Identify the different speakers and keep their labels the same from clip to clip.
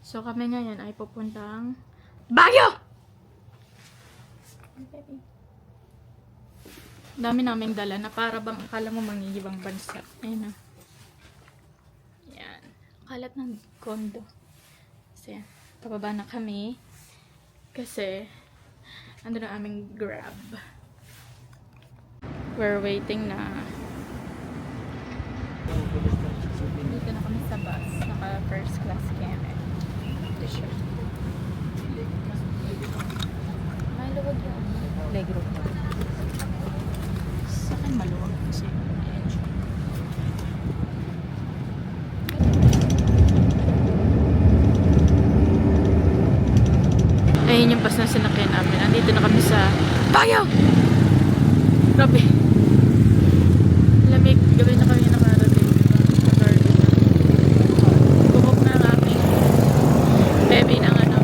Speaker 1: So kami ngayon ay pupuntang Baguio! Dami naming dala na para bang akala mo mangingibang bansa. Ayun na. Yan. Kalat ng kondo. So yan. Pababa na kami. Kasi ando na aming Grab. We're waiting na. Dito na kami sa bus. Naka first class kami. T-shirt. May luwag yan. Legro pa. Sa akin maluwag kasi. Ayun yung bus na sinakyan namin. Andito na kami sa Baguio! Grabe. Lamig. Gawin na kami nakarating. Bumok na ang aming baby ng ano.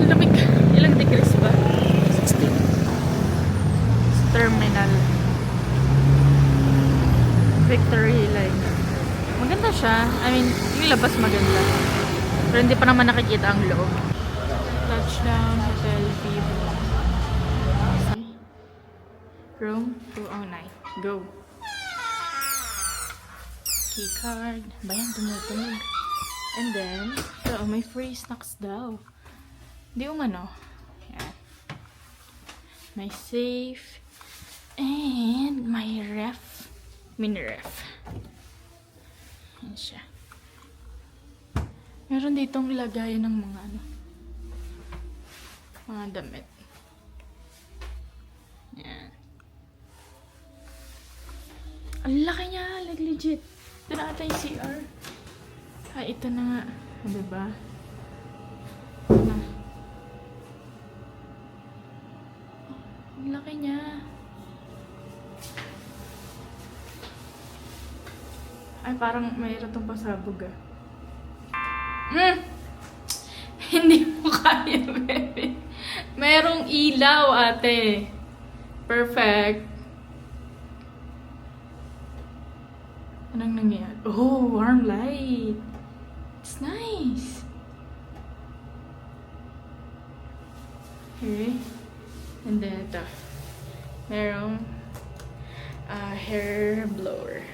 Speaker 1: Lamig. Ilang degrees ba? 16. Sa terminal. Victory line. Maganda siya. I mean, yung labas maganda. Pero hindi pa naman nakikita ang loob. Touchdown, Hotel Vivo. Room 209. Go. Key card. Bayan, tumutunog. And then, so, may free snacks daw. Di umano. Yan. May safe. And may ref. Mini ref. Yan siya. Meron ditong ilagayan ng mga ano. Mga damit. Yan. Ang laki niya, like legit. Ito na ata yung CR. Ay, ito na nga. Diba? Na. Ang laki niya. Ay, parang mayroon itong pasabog ah. Hindi mo kaya, baby. Merong ilaw, ate. Perfect. Anong nangyayari? Oh, warm light. It's nice. Okay. And then ito. Merong hair blower.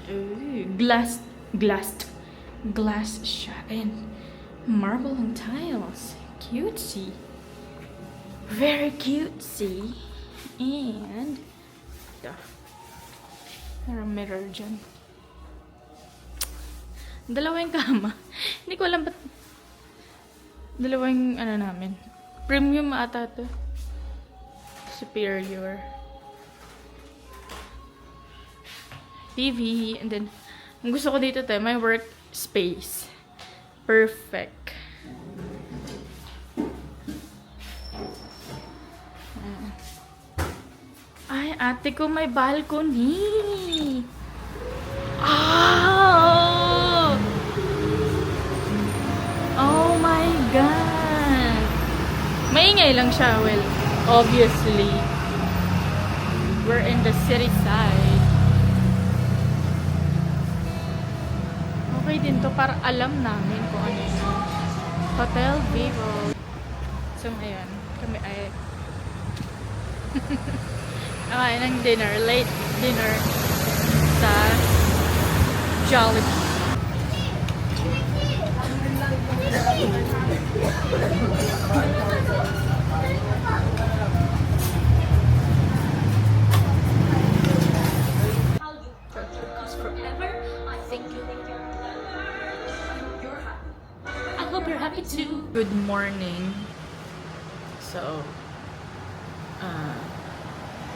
Speaker 1: Ooh, glass shot and marble and tiles. Cutesy. Very cutesy. And ito. Merong mirror dyan. Dalawa yung kama. Hindi ko alam ba't dalawa yung ano namin. Premium ata to. Superior. TV. And then, ang gusto ko dito tayo, may work space. Perfect. Ay, ate ko may balcony. Oh! Oh my God. Maingay lang siya, well, obviously. We're in the city side. Okay din to para alam namin kung ano yun. Hotel Vivo. So, ngayon, kami ay nakain ng dinner, late dinner sa Jollibee. Good morning. So,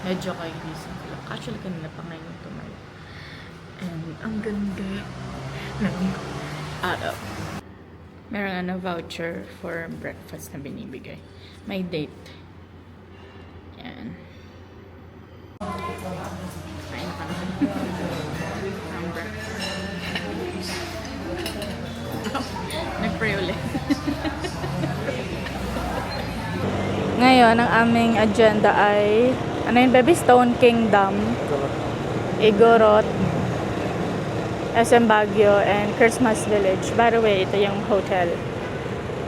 Speaker 1: medyo kayo gising ko lang. Actually, kanina pa ngayon tumayo. And, ang ganda ng araw. Meron voucher for breakfast na binibigay. May date. Yan. Kain pa naman. Ang breakfast. Nag-pray ulit. Ngayon, ang aming agenda ay ano yun, baby? Stone Kingdom. Igorot. SM Baguio and Christmas Village. By the way, ito yung hotel.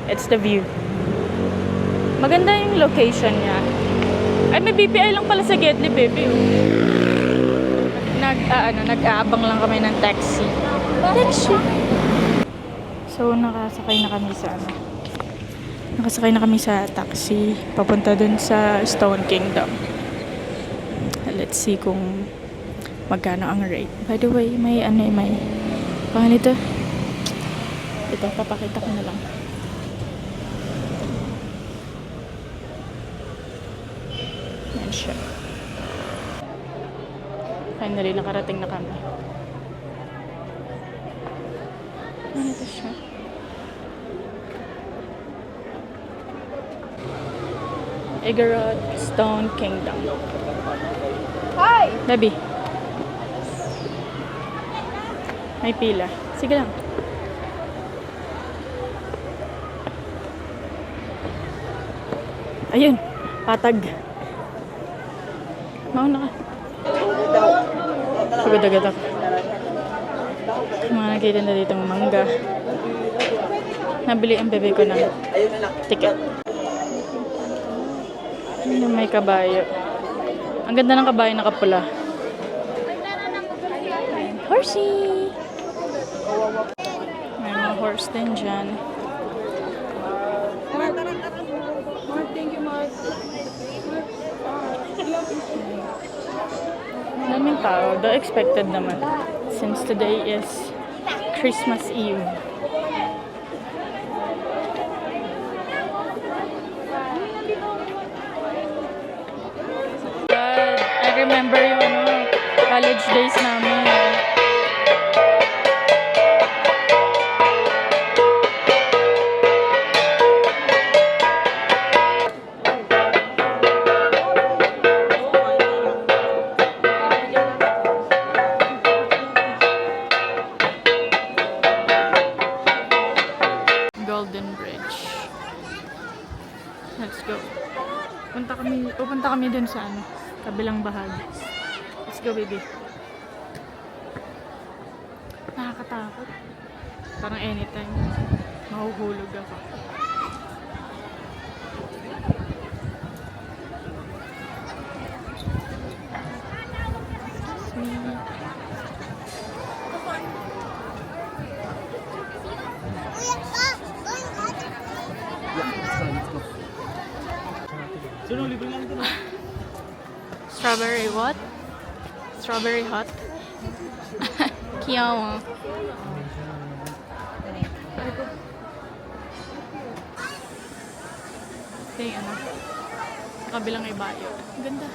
Speaker 1: It's the view. Maganda yung location niya. Ay, may BPI lang pala sa Gedli, baby. Nag-aabang lang kami ng taxi. Taxi! So, nakasakay na kami sa taxi. Papunta dun sa Stone Kingdom. Let's see kung magkano ang rate. By the way, may pangalan ito. Ito, papakita ko na lang. Yan siya. Finally, nakarating na kami. Ano ito siya? Igorot Stone Kingdom. Hi! Baby. May pila. Sige lang. Ayun. Patag. Mauna ka. Pagod-agad ako. Mga nakita na dito ng mangga. Nabili ang bebe ko ng ticket. Ayun, may kabayo. Ang ganda ng kabayo nakapula. Horsey! May mga horse din dyan.
Speaker 2: Thank you, Mark.
Speaker 1: Daming tao. The expected naman. Since today is Christmas Eve. God, I remember yung college days namin. Golden Bridge. Let's go. Pupunta kami dun sa kabilang bahagi. Let's go, baby. Nakakatakot. Parang anytime mahuhulog ako. Strawberry what? Strawberry hot? Kiyawa. Ito yung sa kabilang ay bayo. Ang ganda.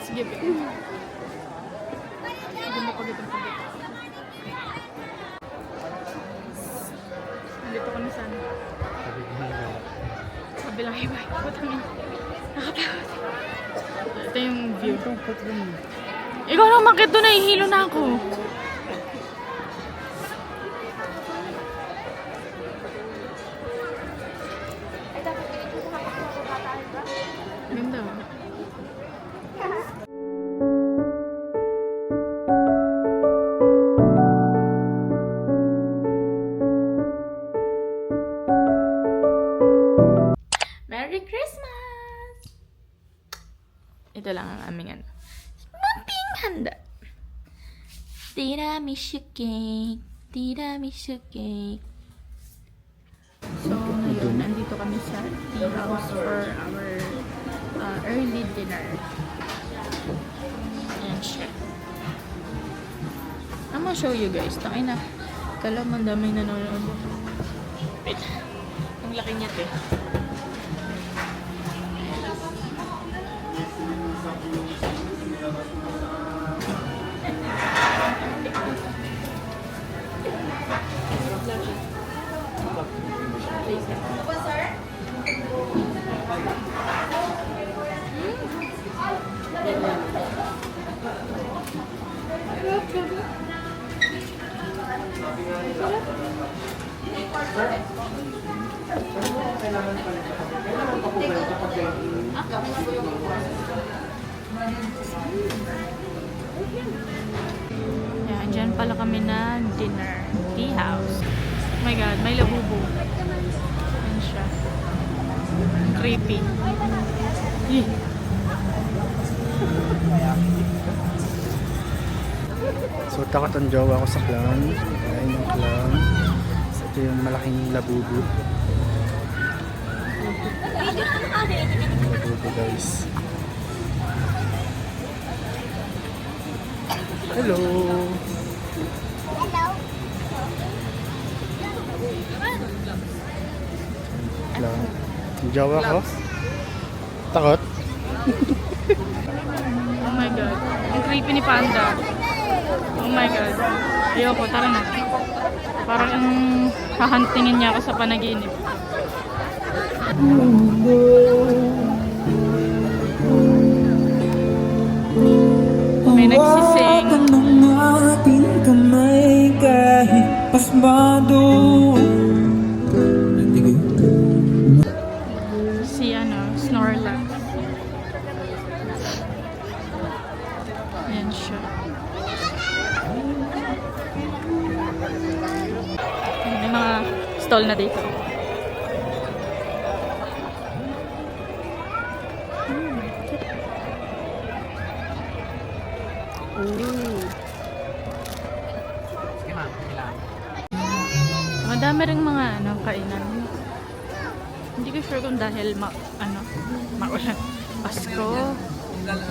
Speaker 1: Sige, babe. Ganda pagod. Nandito kami sa kabilang ay bayo. Putang ina. Nakapagod. Ito yung view. Ikaw na umakit doon, nahihilo na ako. Ganda. Merry Christmas! Ito lang ang aming munting handa. Tiramisu cake. Tiramisu cake. So, ngayon, nandito kami sa tea house for our early dinner. Ayan siya. I'm gonna show you guys. Takay na. Kala mo, ang daming nanonood. Wait. Ang laki niya, te. Yan, dyan pala kami na dinner. Tea house. Oh my god, may labubo. Yan siya. Creepy. Eh.
Speaker 3: So takot ang jowa ko sa clown. Kain ng clown. So ito yung malaking labubu. Labubu guys. Hello! Clown. Yung jowa ko. Takot?
Speaker 1: Oh my god. Ang creepy ni Panda. Oh my god. Ayoko, tara na. Parang hahantingin niya ako sa panaginip. May nagsising.
Speaker 4: Ng ating kamay kahit pasmado.
Speaker 1: Si Snorlax. Ayan siya. May mga stall na dito. Madami ring mga kainan. Hindi ko sure kung dahil maulan. Pasko.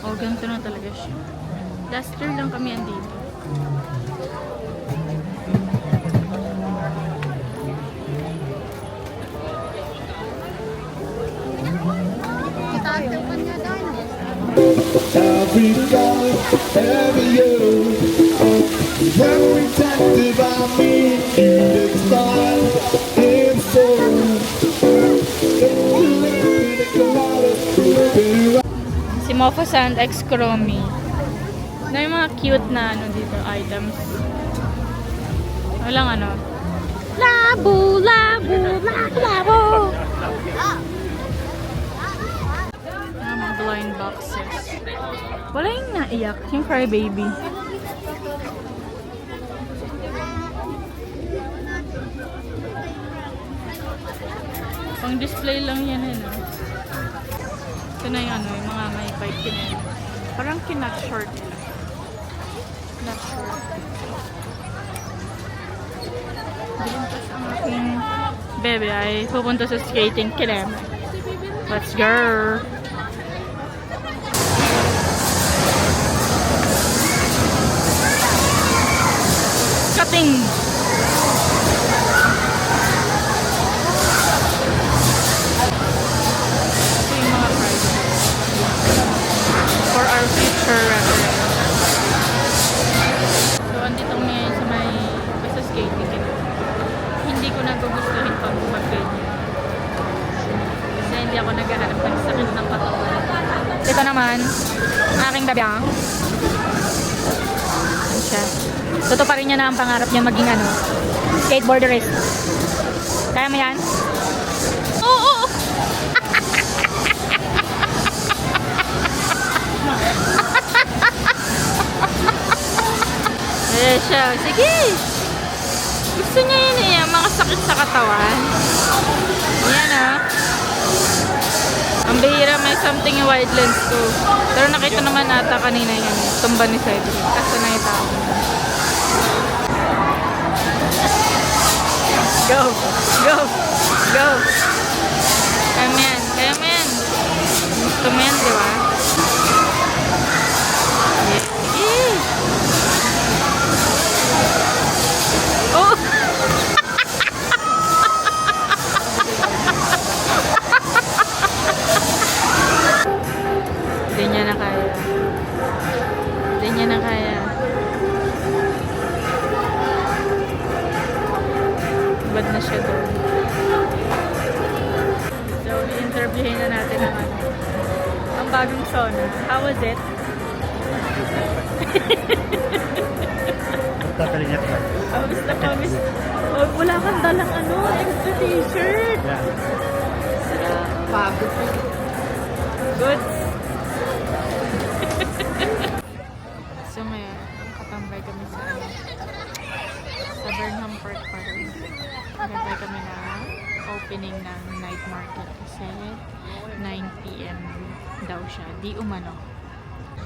Speaker 1: O ganito na talaga siya. Duster lang kami andito.
Speaker 5: Every day, every year, every time by me, it's fine, it's so.
Speaker 1: Si Mofo-san X Chromie. Na yung mga cute na dito, items. Walang labo, labo, labo. Mga blind boxes. Wala yung naiyak. Yung cry baby. Pang display lang yan Ito na yung yung mga may bike kinin. Parang kinat short. Kinat short. Bilintas ang aking bebe ay pupunta sa skating kinem. Let's go! Cutting! For our future reference. So, andito kami ngayon sa may basta skating. Hindi ko nagugustuhin pang mag-ganyan. Kasi hindi ako naghahanap ng sakit ng katawan. Ito naman, ang aking gabi. Siya. Totoo pa rin niya na ang pangarap niya maging skateboarderist. Kaya mo yan? Oo! Eh siya, sige! Gusto niya yun mga sakit sa katawan. Yan Ang bihira may something yung wide lens ko. Pero nakita naman ata kanina yan. Tumba ni Cedric. Kaso na yung tao. Go! Go! Go! Kaya mo yan. Kaya mo yan. Gusto mo yan, di ba? Yeah. Oh! Hindi niya na kaya. Hindi niya na kaya. Bad na siya doon. So, i-interviewin na natin ang bagong sauna. How was it?
Speaker 3: Tatalinyak ka.
Speaker 1: Pawis na pawis. Oh, wala kang dalang extra t-shirt.
Speaker 3: Yan.
Speaker 1: Pagod. Good. So, may katambay kami Sa Burnham Park pa rin. Magantay kami na opening ng night market kasi 9 PM daw siya. Di umano.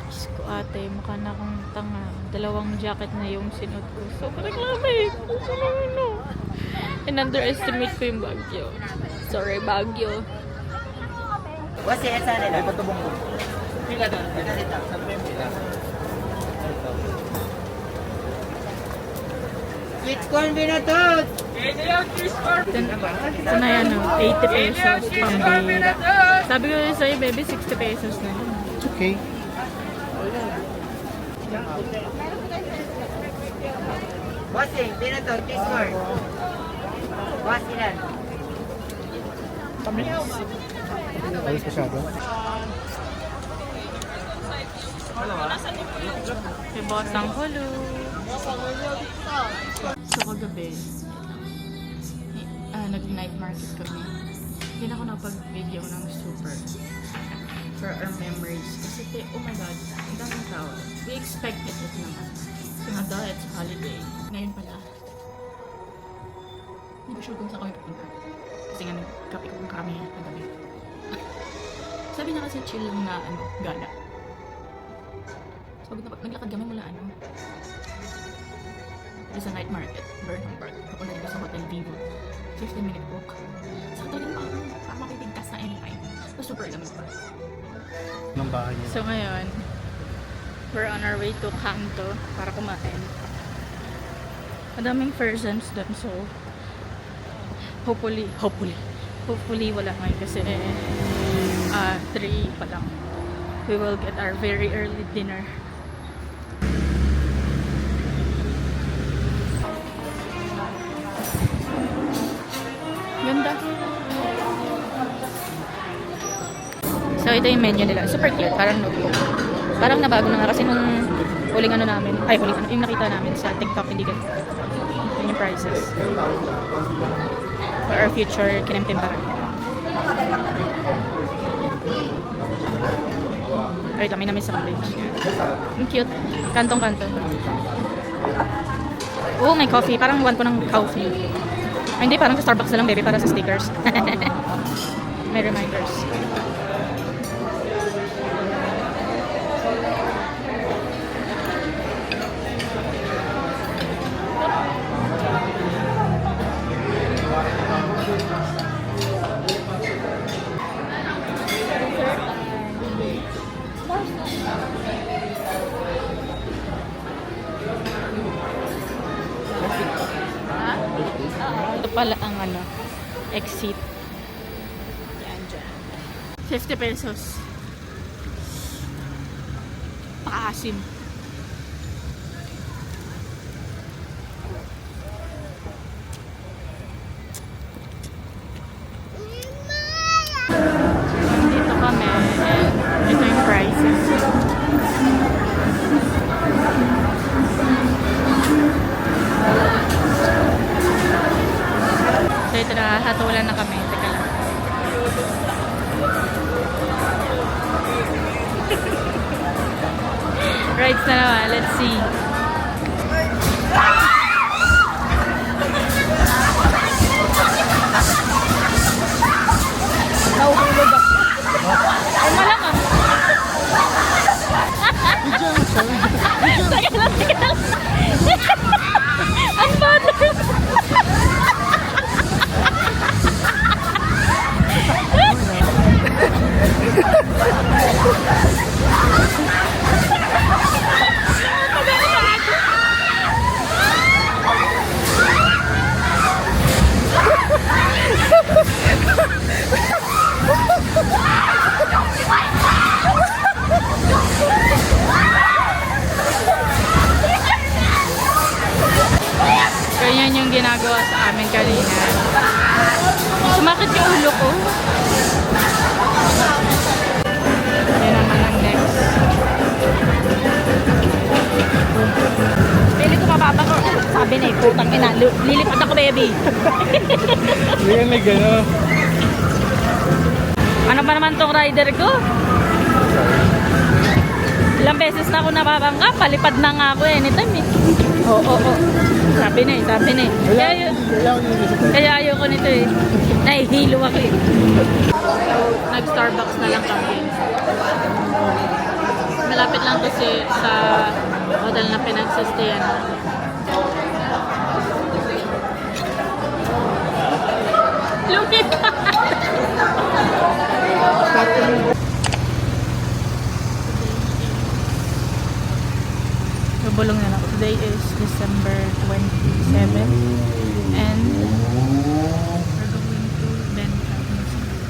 Speaker 1: Diyos ko ate, mukha na akong tanga. 2 jacket na yung sinuot ko. Sobrang lamig. And underestimate ko yung Baguio. Sorry, Baguio.
Speaker 6: Wasi esa nila. Sweet corn binatot.
Speaker 1: Ito na yan, 80 pesos pambira. Sabi ko sa'yo, baby, 60 pesos na yun.
Speaker 3: It's okay.
Speaker 6: Wasi binatot. Sweet corn. Wasi lang.
Speaker 3: Ayos masyado.
Speaker 1: Si Botang Hulu. So, kagabi, nag-night market kami. Hindi na ako napag-video ng super for our memories. Kasi, oh my God, ang daming tao. We expected it naman. Kasi nga dahil it's holiday. Ngayon pala, hindi ko sure kung saan kami pupunta. Kasi nga nagkape ko kami kagabi. Sabi na kasi chill lang na gala. So, naglakad kami mula sa night market, Burnham Park. Papunta dito sa Hotel Vivo. 15-minute walk. So, talagang parang mapipigtas na anytime. So, super lamig pa.
Speaker 3: Ng bahay niya.
Speaker 1: So, ngayon, we're on our way to Kanto para kumain. Madaming persons doon. So, hopefully wala ngayon kasi 3 pa lang. We will get our very early dinner. Ganda. So, ito yung menu nila. Super cute. Parang notebook. Parang nabago na nga kasi nung huling namin. Yung nakita namin sa TikTok, hindi ganito. Yun yung prices. For our future kinempimbaran. Ay, kami namin sa college. Ang cute. Kantong-kanto. Oh, may coffee. Parang want ko ng coffee. Ay, hindi, parang sa Starbucks na lang, baby, para sa stickers. May reminders. Ito pala ang exit. Yan, dyan. 50 pesos. Pakaasim. Dito kami. Ito yung prices. So ito na, hatulan na kami. Teka lang. Rides na naman. Let's see. Nauhulog ako. Ay, malang ah. Teka lang. Ang bata. Ganyan yung ginagawa sa amin kanina. Sumakit yung ulo ko. Yan naman ang next. Pili ko mababa ko. Sabi na putang ina. Lilipad ako, baby.
Speaker 3: Yan may gano'n.
Speaker 1: Ano ba naman tong rider ko? Ilang beses na ako napapangka, palipad na nga ako anytime eh. Oo. Sabi na eh. Kaya ayoko nito eh. Nahihilo ako eh. Nag-Starbucks na lang kami. Malapit lang kasi sa hotel na pinagsastayan namin. Lumipad! Bulong na lang. Today is December 27 and we're going to Bencab Museum.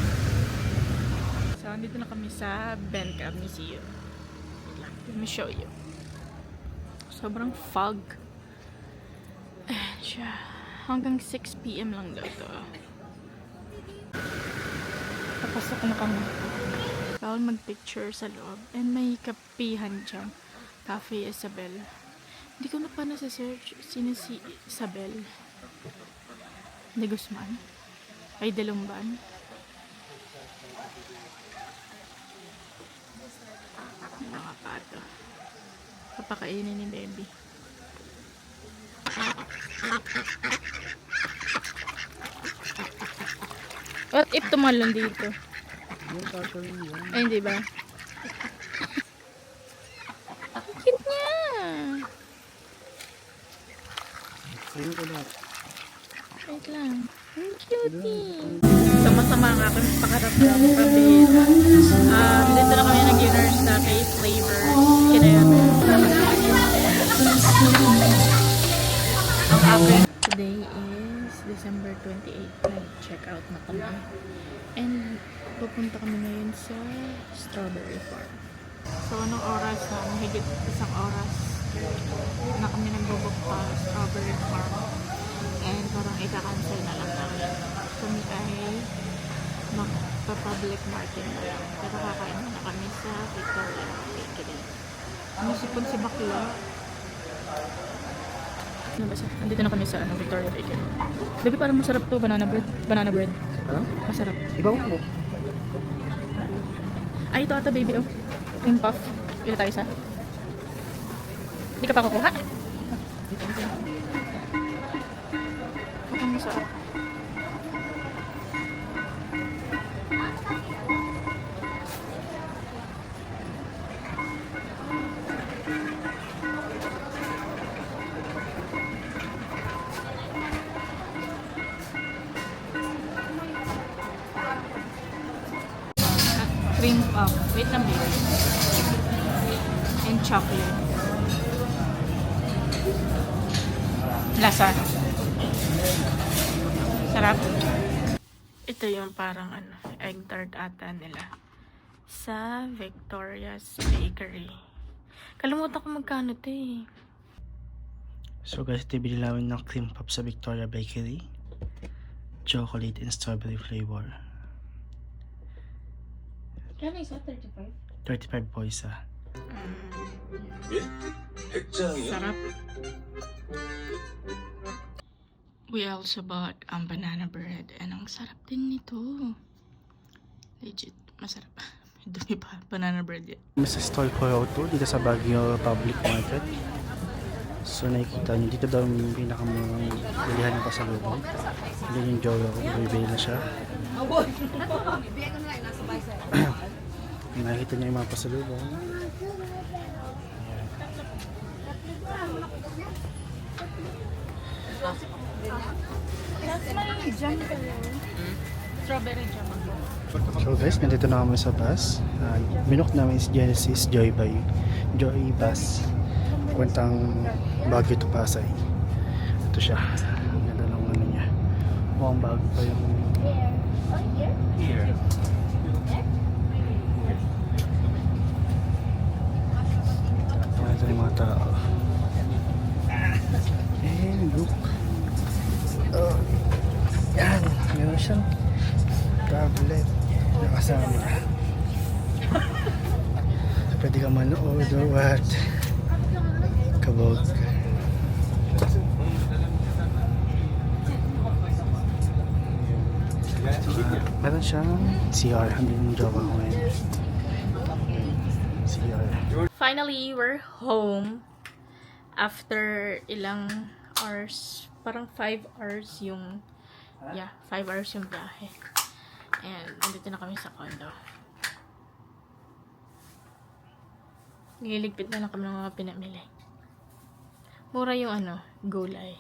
Speaker 1: So, andito na kami sa Bencab Museum. Wait lang. Let me show you. Sobrang fog. Ayan siya. Hanggang 6 PM lang daw ito. Papasok na kami. Bawal mag-picture sa loob. And may kapihan dyan. Cafe Isabel. Hindi ko na pa nasa-search sino si Isabel. De Guzman. Ay, De Lumban. Mga pato. Papakainin ni baby. What if tumalon dito? Ay, hindi ba? Cute niya! Wait lang. Ang cutie! Sama-sama ang aking pakaramdam kapit. Dito na kami nag-dinner sa K-Flavor. Kinayan. Ang aking today is December 28. Nag-check out na kami. And pupunta kami ngayon sa Strawberry Farm. So, anong oras na? Mahigit isang oras na kami nagbubok pa Strawberry Farm. And parang ika-cancel na lang namin. Kami ay magpa-public market na lang. Pero kakain na kami sa Victoria Bakery. Ano sipon si Bakla? Ano ba siya? Andito na kami sa Victoria Bakery. Baby, parang masarap to. Banana bread. Banana bread.
Speaker 3: Huh?
Speaker 1: Masarap.
Speaker 3: Ibaw mo.
Speaker 1: Ay, ito ata baby, oh. Cream puff. Pila tayo sa? Hindi ka pa kukuha? Mukhang masarap. Cream puff. Wait lang, baby. And chocolate. Lasa. Sarap. Ito yung parang egg tart ata nila. Sa Victoria's Bakery. Kalimutan ko magkano ito eh.
Speaker 3: So guys, ito yung namin ng cream puff sa Victoria Bakery. Chocolate and strawberry flavor.
Speaker 1: Kano isa? 35?
Speaker 3: 35 po isa.
Speaker 1: Sarap. We also bought banana bread and ang sarap din nito. Legit, masarap. Dumi pa, banana bread yan.
Speaker 3: Sa stall ko to dito sa Baguio Public Market. So nakikita nyo, dito daw yung pinakamurang bilihan ng pasalubong. Hindi yung jowa ko, bibili na siya. Nakikita niyo yung mga pasalubong.
Speaker 1: Strawberry jam.
Speaker 3: So guys, nandito na kami sa bus. Minok namin is Genesis Joy Bus. Kwentang Baguio to Pasay. Ito siya. Ang ganda ng ano niya. Mukhang bago pa yung here. Ito yung mga tao. And look. Oh. Yan. Meron siyang tablet na kasama. Pwede ka manood or what. Kabog. Meron siyang CR. Hindi yung jowa ko ngayon. CR.
Speaker 1: Finally, we're home. After ilang hours, parang 5 hours yung, 5 hours yung biyahe. And, nandito na kami sa condo. Nililigpit na lang kami ng mga pinamili. Mura yung gulay.